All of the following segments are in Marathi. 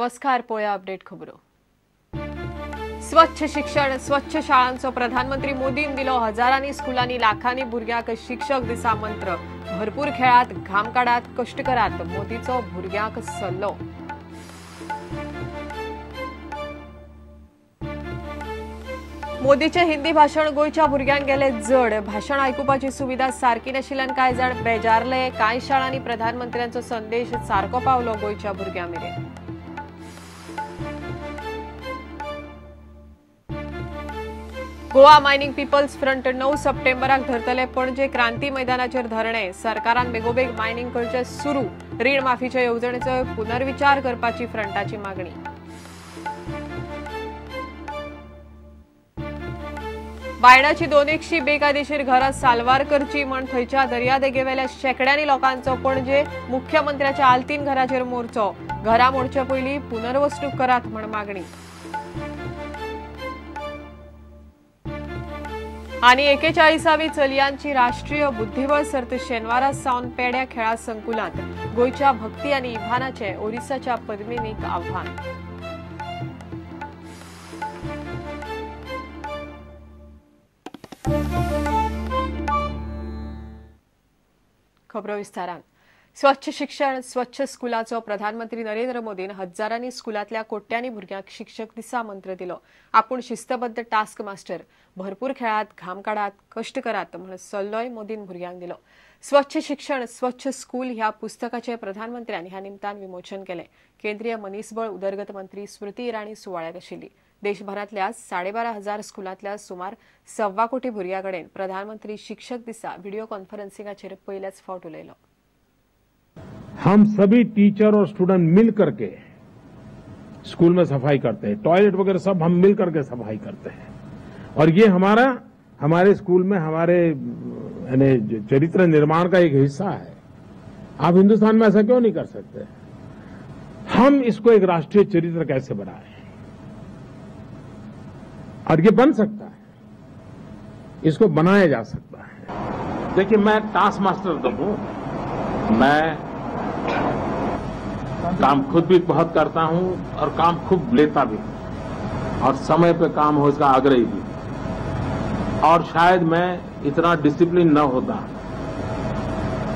नमस्कार, पळया अपडेट खबरो। स्वच्छ शिक्षण स्वच्छ शाळांचो प्रधानमंत्री मोदीन दिलो। हजारांनी स्कुलांनी लाखांनी भुरग्यांक शिक्षक दिसा मंत्र। भरपूर खेळात, घाम काढात, कष्ट करात, मोदीचो भुरग्यांक सल्लो। मोदीचे हिंदी भाषण गोयच्या भुरग्यांक गेले जड। भाषण आयकुपाची सुविधा सारकी नाशिल्ल्यान कांय जाण बेजारले। कांय शाळांनी प्रधानमंत्र्यांचो संदेश सारको पावलो गोयच्या भुरग्यांमेरेन। गोवा मायनिंग पीपल्स फ्रंट 9 सप्टेंबराक धरतले। पणजे क्रांती मैदानाचेर धरणे। सरकारान बेगोबेग मायनिंग करचे सुरू। रीण माफीच्या येवजणेचो पुनर्विचार करपाची फ्रंटाची मागणी। बायणाची 200 बेकायदेशीर घरां साल्वार करची म्हण थंयच्या दर्यादेगेवेल्या शेकड्यांनी लोकांचो पणजे मुख्यमंत्र्याच्या आल्तीन घराचेर मोर्चो। घरां मोडचे पयलीं पुनर्वसणूक करात म्हण मागणी। आणि 41वी चलयांची राष्ट्रीय बुद्धिबळ सर्त शेनवारा सावन पेड्या खेळा संकुलात। गोयच्या भक्ती आणि इव्हानाचे ओरिसाच्या पद्मिनीक आव्हान। खबरो विस्तारान। स्वच्छ शिक्षण स्वच्छ स्कुलाचो प्रधानमंत्री नरेंद्र मोदीन हजारांनी स्कुलांतल्या कोट्यांनी भुरग्यांक शिक्षक दिसा मंत्र दिलो। आपूण शिस्तबद्ध टास्क मास्टर। भरपूर खेळात, घाम काढात, कष्ट करात म्हण सल्लोय मोदीन भुरग्यांक दिलो। स्वच्छ शिक्षण स्वच्छ स्कूल ह्या पुस्तकाचे प्रधानमंत्र्यांनी ह्या निमतान विमोचन केले। केंद्रीय मनीसबळ उदरगत मंत्री स्मृती इराणी सुवाळ्याक आशिल्ली। देशभरातल्या 12,500 स्कुलांतल्या सुमार 1.25 कोटी भुरग्यांकडेन प्रधानमंत्री शिक्षक दिसा व्हिडिओ कॉन्फरन्सिंगाचेर पहिल्याच फावट उलयलो। हम सभी टीचर और स्टूडेंट मिल करके स्कूल में सफाई करते हैं, टॉयलेट वगैरह सब हम मिल करके सफाई करते हैं। और ये हमारे स्कूल में हमारे चरित्र निर्माण का एक हिस्सा है। आप हिंदुस्तान में ऐसा क्यों नहीं कर सकते? हम इसको एक राष्ट्रीय चरित्र कैसे बनाएं, और ये बन सकता है, इसको बनाया जा सकता है। देखिए, मैं टास्क मास्टर तो हूं, मैं काम खुद भी बहुत करता हूं और काम खूब लेता भी हूं, और समय पे काम हो इसका आग्रही भी। और शायद मैं इतना डिसिप्लिन न होता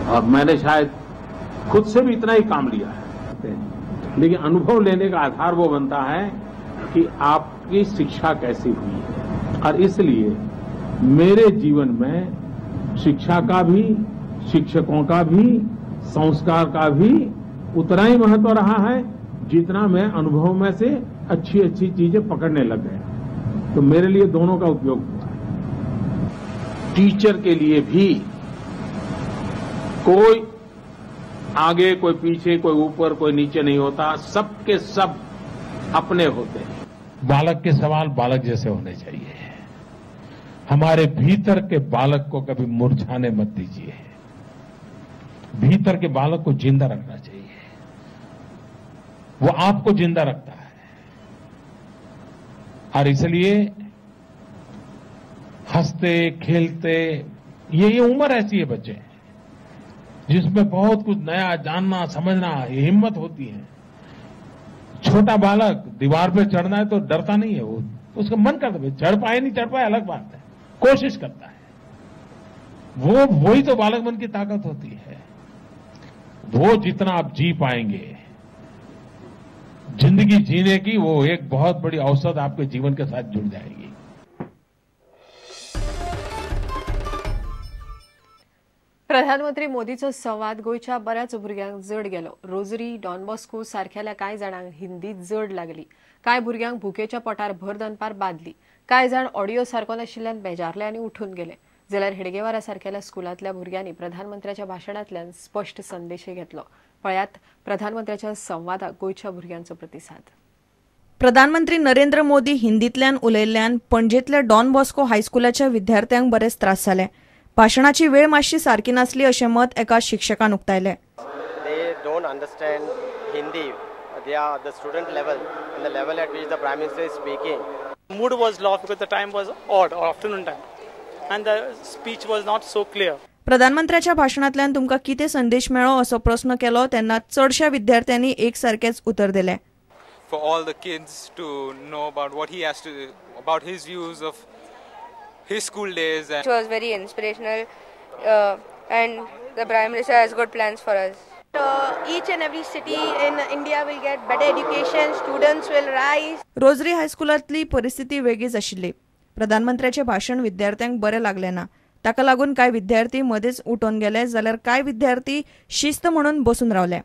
और मैंने शायद खुद से भी इतना ही काम लिया है, लेकिन अनुभव लेने का आधार वो बनता है कि आपकी शिक्षा कैसी हुई है। और इसलिए मेरे जीवन में शिक्षा का भी, शिक्षकों का भी, संस्कार का भी उतना ही महत्व रहा है जितना मैं अनुभव में से अच्छी अच्छी चीजें पकड़ने लग गया। तो मेरे लिए दोनों का उपयोग हुआ है। टीचर के लिए भी कोई आगे, कोई पीछे, कोई ऊपर, कोई नीचे नहीं होता। सबके सब अपने होते हैं। बालक के सवाल बालक जैसे होने चाहिए। हमारे भीतर के बालक को कभी मुरझाने मत दीजिए। भीतर के बालक को जिंदा रखना चाहिए। वो आपको जिंदा रखता है। और इसलिए हंसते खेलते, ये उम्र ऐसी है बच्चे जिसमें बहुत कुछ नया जानना समझना, ये हिम्मत होती है। छोटा बालक दीवार पे चढ़ना है तो डरता नहीं है, वो उसका मन करता है। चढ़ पाए नहीं चढ़ पाए अलग बात है, कोशिश करता है। वही तो बालक मन की ताकत होती है। वो जितना आप जी पाएंगे जिंदगी जीने की, वो एक बहुत बड़ी औसत आपके जीवन के साथ जुड़ जाएगी। प्रधानमंत्री मोदीचो संवाद गोयच्या बऱ्याच भुरग्यांक जड गेलो। रोजरी, डॉन बॉस्को सारख्याल्या कांय जाणांक हिंदी जड लागली। कांय भुरग्यांक भुकेच्या पोटार भर दनपार बादली। कांय जाण ऑडिओ सारको नाशिल्ल्यान बेजारले आनी उठून गेले। जाल्यार हेडगेवारा सारख्याल्या स्कुलांतल्या भुरग्यांनी प्रधानमंत्र्याच्या भाशणांतल्यान स्पष्ट संदेश घेतलो। पळयात प्रधानमंत्र्याच्या संवादाक गोयच्या भुरग्यांचो प्रतिसाद। प्रधानमंत्री नरेंद्र मोदी हिंदीतल्यान उलयल्ल्यान पणजेतल्या डॉन बॉस्को हायस्कुलाच्या विद्यार्थ्यांक बरेच त्रास जाले। भाशणाची वेळ मातशी सारकी नासली अशें मत एका शिक्षकान उक्तायलें। They don't understand Hindi. They are the student level and the level at which the Prime Minister is speaking. Mood was low because the time was odd or afternoon time, and the speech was not so clear. प्रधानमंत्र्याच्या भाशणांतल्यान तुमकां कितें संदेश मेळ्ळो असो प्रस्न केलो तेन्ना चडशा विद्यार्थ्यांनी एक सारकेच उतर दिलें। for all the kids to know about what he has to, about his views of his school days. It was very inspirational, and the Prime Minister has good plans for us. Each and every city in India will get better education, students will rise. Rosary हायस्कुलांतली परिस्थिती वेगळीच आशिल्ली. प्रधानमंत्र्याचे भाषण विद्यार्थ्यांक बरें लागलें ना. ताका लागून कांय विद्यार्थी मध्येच उठून गेले जाल्यार कांय विद्यार्थी शिस्त म्हणून बसून रावले.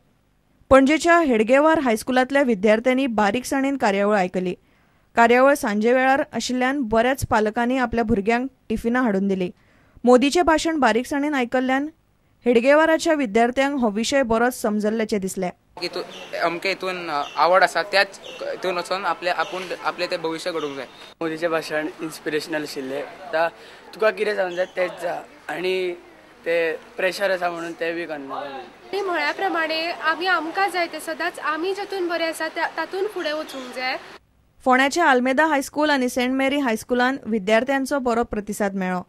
पणजेच्या हेडगेवार हायस्कुलांतल्या विद्यार्थ्यांनी बारीकसाणेन कार्यावळ आयकली. कार्यावळ सांजे वेळार आशिल्ल्यान बऱ्याच पालकांनी आपल्या भुरग्यांक टिफिनां हाडून दिली. मोदीचें भाशण बारीकसाणेन आयकल्ल्यान हेडगेवाराच्या विद्यार्थ्यांक हो विशय बरोच समजल्ल्याचे दिसले. अमके हितून आवड आसा त्याच हितून वचून आपले ते भविष्य घडोवंक जाय. मोदीचें भाशण इन्स्पिरेशनल आशिल्लें. आतां तुका कितें जावंक जाय तेंच जा आनी ते प्रेशर आसा म्हणून ते बी करना. म्हळ्या प्रमाणे आमकां जाय ते सदांच आमी जातून बरे आसा तातून फुडें वचूंक जाय. फोंड्याच्या आल्मेदा हायस्कूल आनी सेंट मेरी हायस्कूलान विद्यार्थ्यांचो बरो प्रतिसाद मेळ्ळो.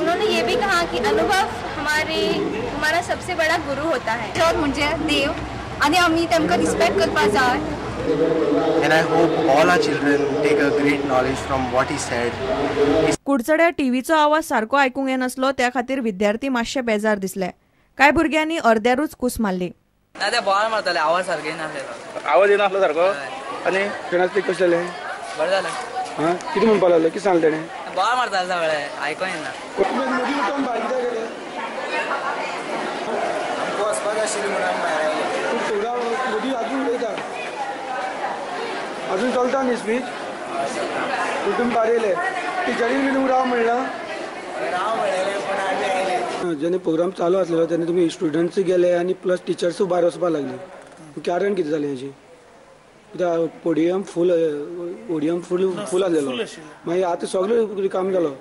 उन्होंने ये भी कहा कि अनुभव हमारा सबसे बड़ा गुरु होता है और म्हणजे देव आणि आम्ही त्यांना रिस्पेक्ट करपा जाय. And I hope all our children take a great knowledge from what he said. कुडचड्या टीव्हीचो आवाज सारको आयकूंक येनासलो त्या खातीर विद्यार्थी मातशे बेजार दिसले. कांय भुरग्यांनी अर्द्यारूच कुस मारली. ना ते बॉल मारताले आवाज सारको येनासलो. आवाज येनासलो सारको आनी फेनास्तीक कशें जालें बरें जालें. हां कितें म्हणपा लागलो कितें सांगलें तेणें बॉल मारताले सगळे आयकूंक येना. मोदी उठून भायर कित्याक गेले आमकां वचपाक आशिल्लें म्हणून आमी भायर आयले. मोदी अजून उलयता अजून चलता न्ही स्पीच उठून भायर येयले. टिचरीन बीन राव म्हणलां राव म्हणलेलें पूण आमी आयले. जेन्ना प्रोग्राम चालू आसलेलो तेन्ना तुमी स्टुडंट्स गेले आनी प्लस टिचर्सूय भायर वचपाक लागली. कारण कितें जालें हेजें कित्याक पोडियम फूल आसलेलो मागीर आतां सगळें रिकाम जालो.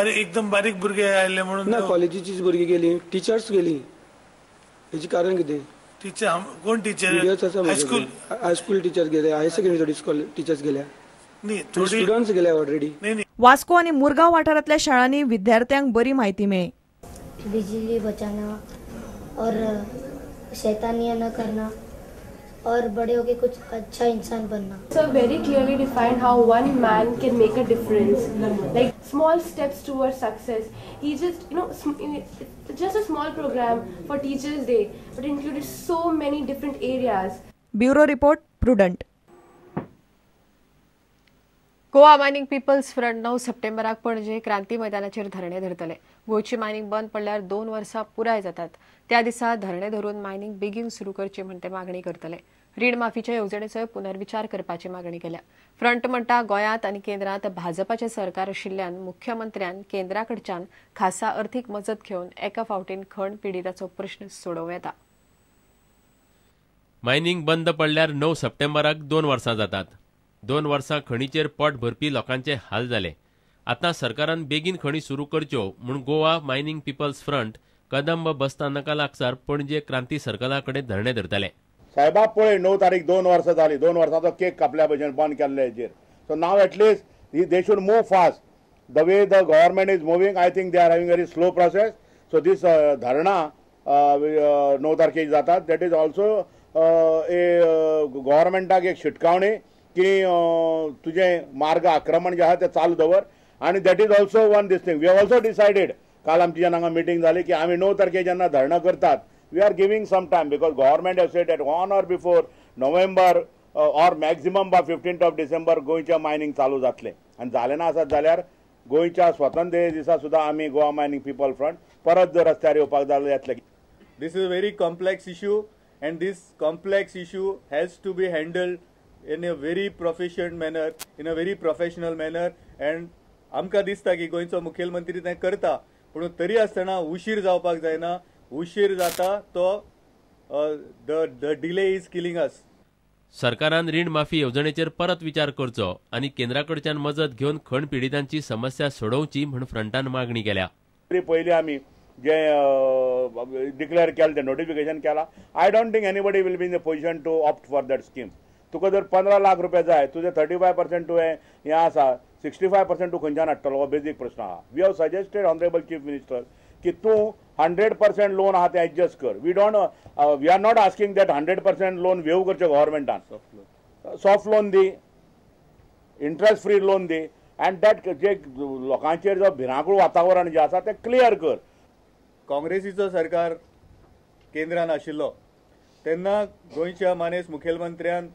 एकदम बारीक भुरगे आयले म्हणून ना कॉलेजीचीच भुरगीं गेली टिचर्स गेली. हेजें कारण कितें टीचर कोण टीचर हायस्कूल टीचर गेले हायर सेकंडरी टीचर्स गेल्या स्टुडंट्स गेले ऑलरेडी. वास्को आनी मुरगांव वाठारांतल्या शाळांनी विद्यार्थ्यांक बरी म्हायती मेळ्ळी. बिजली बचाना और शैतानियाँ न करना और बड़े होके कुछ अच्छा इंसान बनना. So very clearly defined how one man can make a difference, like small steps towards success. He just a small program for Teachers Day, but included so many different areas. Bureau report Prudent. Goa mining people's front 9 सप्टेंबराक पणजे क्रांती मैदानाचेर धरणे धरतले. गोंयची मायनिंग बंद पडल्यार 2 वर्सां पुराय जातात. त्या दिसा धरणे धरून मायनिंग बेगीन सुरू करची म्हण ते मागणी करतले. रीण माफीच्या येवजणेचो पुनर्विचार करपाची मागणी केल्या. फ्रंट म्हणटा गोंयांत आनी केंद्रांत भाजपाचें सरकार आशिल्ल्यान मुख्यमंत्र्यान केंद्राकडच्यान खासा अर्थीक मजत घेवन एका फावटीन खण पिडीताचो प्रश्न सोडोवं येता. मायनिंग बंद पडल्यार 9 सप्टेंबराक 2 वर्सां जातात. 2 वर्सां खणीचेर पोट भरपी लोकांचे हाल जाले. आतां सरकारान बेगीन खणी सुरू करच्यो म्हूण गोवा मायनिंग पीपल्स फ्रंट कदंब बस स्थानका लागसार पणजे क्रांती सर्कला कडेन धरणे धरतले. साहेबा पळय 9 तारीख 2 वर्सां जाली. 2 वर्सांचो केक कापल्या भशेन बंद केल्ले हेजेर. So now at least they should move fast. The way the government is moving I think they are having very slow process. So दीस धरणा 9 तारखेक जातात. दॅट इज ऑल्सो गव्हर्मेंटाक एक शिटकावणी की तुजें मार्ग आक्रमण जे आहा तें चालू दवर. आनी that is also one this thing we have also decided काल आमची जेन्ना हांगा मिटींग जाली की आमी 9 तारखेक जेन्ना धरणा करतात we are giving some time because government has said that on or before November or maximum by 15th of December गोंयच्या मायनिंग चालू जातले. आनी जालें ना आसत जाल्यार गोंयच्या स्वातंत्र्य दिसा सुद्दां आमी गोवा मायनिंग पीपल फ्रंट परत रस्त्यार येवपाक जाले येतले. This is a very complex issue and this complex issue has to be handled in a very proficient manner, in a very professional manner and आमकां दिसता की गोंयचो मुखेलमंत्री तें करता पूण तरी आसतना उशीर जावपाक जायना. उशीर जाता तो the delay is killing us. सरकारान रीण माफी येवजणेचेर परत विचार करचो आनी केंद्राकडच्यान मजत घेवन खण पिडीतांची समस्या सोडोवची म्हूण फ्रंटान मागणी केल्या. पयलीं आमी जे डिक्लेअर केलें तें नोटिफिकेशन केलां. I don't think anybody will be in the position to opt for that scheme. तुका जर 15 लाख रुपया जाय तुजें 35% तुवें हें आसा 65% तूं खंयच्यान हाडटलो हो बेजीक प्रश्न आहा. We have suggested honourable chief minister की तूं 100% लोन आहा तें एडजस्ट कर. We are not asking that 100% loan waive करचें गव्हर्मेंटान. सॉफ्ट लोन दी, इंटरेस्ट फ्री लोन दी, अँड दॅट जे लोकांचेर जो भिरांकूळ वातावरण जे आसा तें क्लियर कर. काँग्रेसीचो सरकार केंद्रान आशिल्लो तेन्ना गोंयच्या मानेस मुखेलमंत्र्यान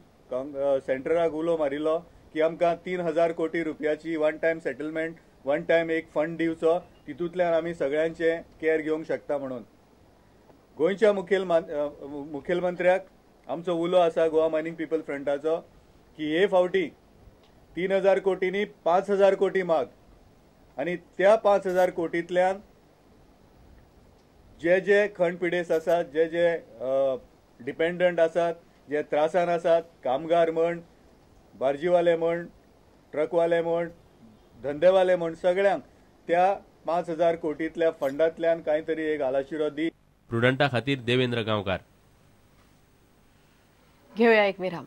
सेंटराक उलो मारिल्लो की आमकां 3,000 कोटी रुपयाची one time settlement, one time एक फंड दिवचो, तितूंतल्यान आमी सगळ्यांचे केअर घेवंक शकता म्हणून. गोंयच्या मुखेलमंत्र्याक आमचो उलो आसा गोवा मायनिंग पीपल फ्रंटाचो की हे फावटी 3,000 कोटींनी 5,000 कोटी माग, आनी त्या 5,000 कोटींतल्यान जे खंडपिडेस आसात, जे डिपेंडंट आसात, जे त्रासान आसात, कामगार म्हण, बार्जीवाले म्हण, ट्रकवाले म्हण, धंदेवाले म्हण, सगळ्यांक त्या 5,000 कोटींतल्या फंडांतल्यान कांय तरी एक आलाशिरो दी. प्रुडंटा खातीर देवेंद्र गांवकार. घेऊया एक विराम.